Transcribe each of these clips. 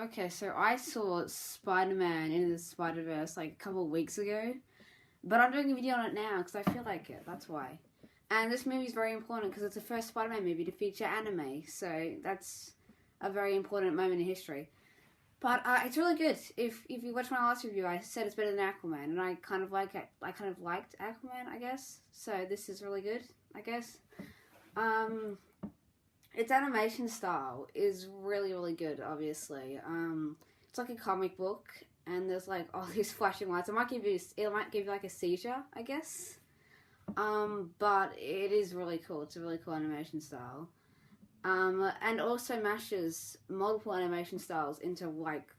Okay, so I saw Spider-Man Into the Spider-Verse like a couple of weeks ago, but I'm doing a video on it now because I feel like it. That's why. And this movie is very important because it's the first Spider-Man movie to feature anime, so that's a very important moment in history. But it's really good. If you watch my last review, I said it's better than Aquaman, and I kind of like it. I kind of liked Aquaman, I guess. So this is really good, I guess. Um, its animation style is really really good. Obviously, it's like a comic book, and there's like all these flashing lights. It might give you like a seizure, I guess. But it is really cool. It's a really cool animation style. And also mashes multiple animation styles into one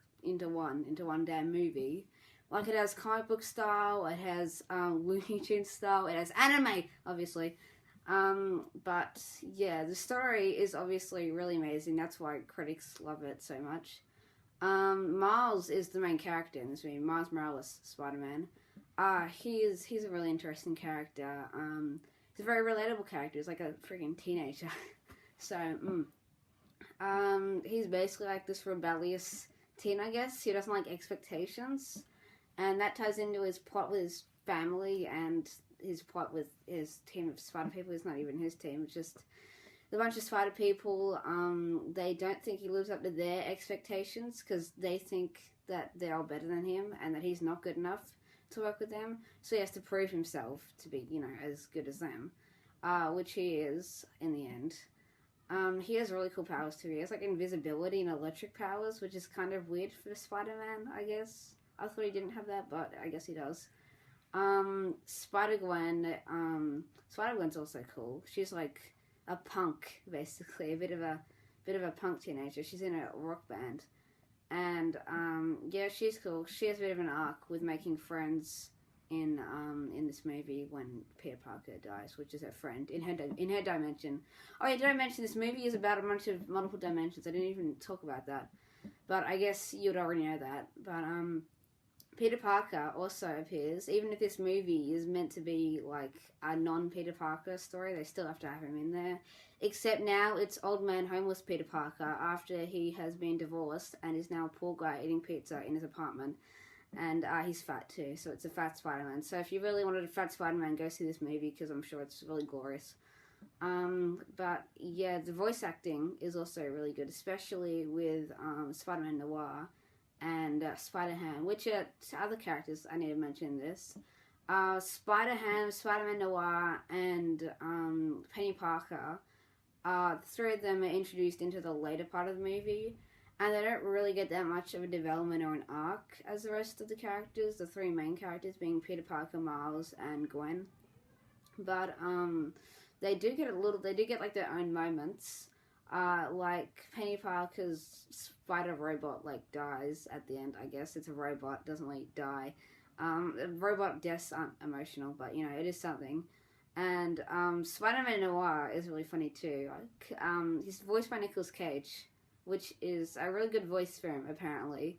damn movie. Like it has comic book style, it has Looney Tunes style, it has anime, obviously. But yeah, the story is obviously really amazing. That's why critics love it so much. Miles is the main character in this movie. Miles Morales, Spider-Man. He's a really interesting character. He's a very relatable character. He's like a freaking teenager. So, he's basically like this rebellious teen, I guess. He doesn't like expectations, and that ties into his plot with his family and his plot with his team of spider people. It's not even his team; it's just a bunch of spider people. They don't think he lives up to their expectations because they think that they're all better than him and that he's not good enough to work with them. So he has to prove himself to be, as good as them, which he is in the end. He has really cool powers too. He has like invisibility and electric powers, which is kind of weird for Spider-Man, I guess. I thought he didn't have that, but I guess he does. Spider-Gwen, Spider-Gwen's also cool. She's like a punk, basically, a bit of a punk teenager. She's in a rock band. And, yeah, she's cool. She has a bit of an arc with making friends in this movie when Peter Parker dies, which is her friend in her dimension. Oh yeah, did I mention this movie is about a bunch of multiple dimensions? I didn't even talk about that, but I guess you'd already know that. But Peter Parker also appears, even if this movie is meant to be like a non-Peter Parker story. They still have to have him in there. Except now it's old man homeless Peter Parker after he has been divorced and is now a poor guy eating pizza in his apartment. And he's fat too, so it's a fat Spider-Man. So if you really wanted a fat Spider-Man, go see this movie because I'm sure it's really glorious. But yeah, the voice acting is also really good, especially with Spider-Man Noir and Spider-Ham, which are other characters I need to mention this. Spider-Ham, Spider-Man Noir, and Penny Parker. The three of them are introduced into the later part of the movie. And they don't really get that much of a development or an arc as the rest of the characters, the three main characters being Peter Parker, Miles, and Gwen. But they do get like their own moments. Like Penny Parker's spider robot like dies at the end, I guess. It's a robot, doesn't really die. Robot deaths aren't emotional, but it is something. And Spider-Man Noir is really funny too. He's voiced by Nicolas Cage, which is a really good voice for him, apparently.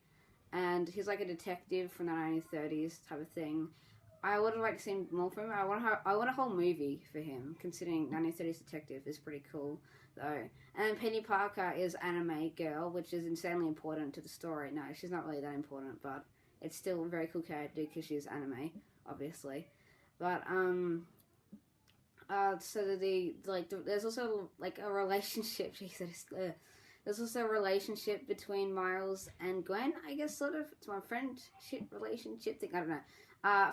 And he's like a detective from the 1930s type of thing. I would have liked to see more from him. I want a whole movie for him, considering 1930s detective is pretty cool, though. And Penny Parker is anime girl, which is insanely important to the story. No, she's not really that important, but it's still a very cool character because she's anime, obviously. But, so there's also, like, a relationship, Jesus, there's also a relationship between Miles and Gwen, I guess, sort of. It's my friendship relationship thing. I don't know.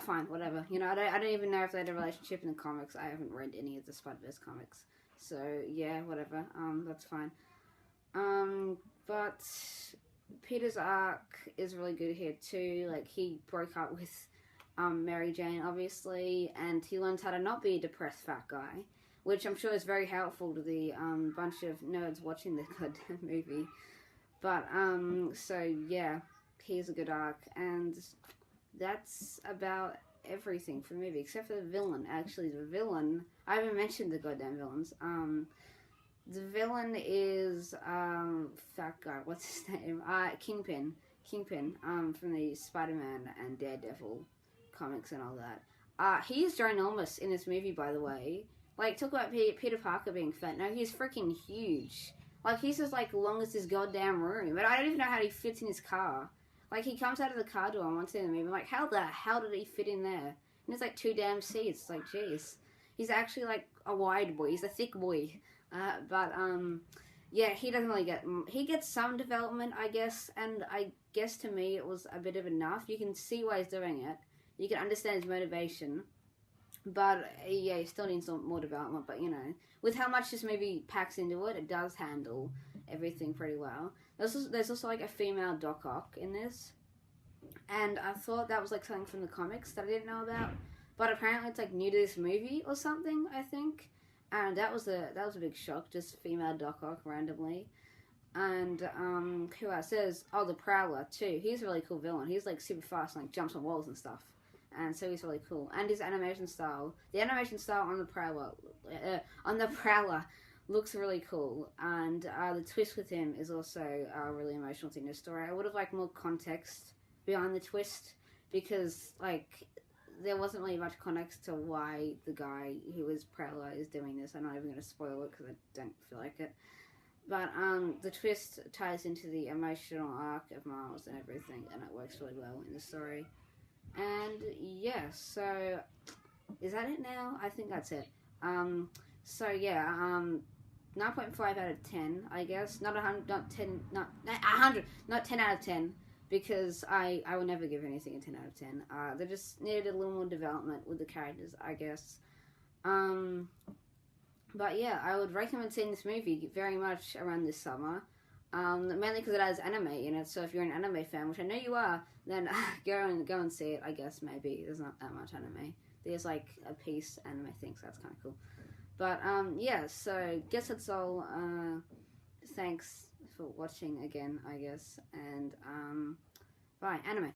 Fine, whatever. I don't even know if they had a relationship in the comics. I haven't read any of the Spider-Verse comics. So, yeah, whatever. That's fine. But Peter's arc is really good here, too. Like, he broke up with Mary Jane, obviously, and he learns how to not be a depressed fat guy, which I'm sure is very helpful to the bunch of nerds watching the goddamn movie. But, so, yeah, here's a good arc, and that's about everything for the movie, except for the villain. Actually, the villain, I haven't mentioned the goddamn villains. The villain is, fat guy, what's his name? Kingpin, from the Spider-Man and Daredevil comics and all that. He's ginormous in this movie, by the way. Like, talk about Peter Parker being fat. No, he's freaking huge. Like, he's just, like, long as this goddamn room. But I don't even know how he fits in his car. Like, he comes out of the car door and once in the movie. I'm like, how the hell did he fit in there? And there's, like, 2 damn seats. Like, jeez. He's actually, like, a wide boy. He's a thick boy. Yeah, he doesn't really get... He gets some development, I guess. And I guess, to me, it was a bit of enough. You can see why he's doing it. You can understand his motivation. But, yeah, he still needs some more development. But, you know, with how much this movie packs into it, it does handle everything pretty well. There's also like, a female Doc Ock in this. And I thought that was, like, something from the comics that I didn't know about. But apparently it's, like, new to this movie or something, I think. And that was a big shock, just female Doc Ock randomly. And, who else? There's, the Prowler, too. He's a really cool villain. He's, like, super fast and, like, jumps on walls and stuff. And so he's really cool. And his animation style, the animation style on the Prowler looks really cool. And the twist with him is also a really emotional thing in the story. I would have liked more context behind the twist because, like, there wasn't really much context to why the guy who is Prowler is doing this. I'm not even going to spoil it because I don't feel like it. But the twist ties into the emotional arc of Miles and everything, and it works really well in the story. And yeah, so is that it now? I think that's it. 9.5 out of 10, I guess. Not 100, not 10, not 100, not 10 out of 10, because I will never give anything a 10 out of 10. They just needed a little more development with the characters, I guess. But yeah, I would recommend seeing this movie very much around this summer. Mainly because it has anime in it, so if you're an anime fan, which I know you are, then go and see it, I guess, maybe. There's not that much anime. There's, like, a piece anime thing, so that's kind of cool. But, yeah, so, guess that's all. Thanks for watching again, I guess, and, bye. Anime.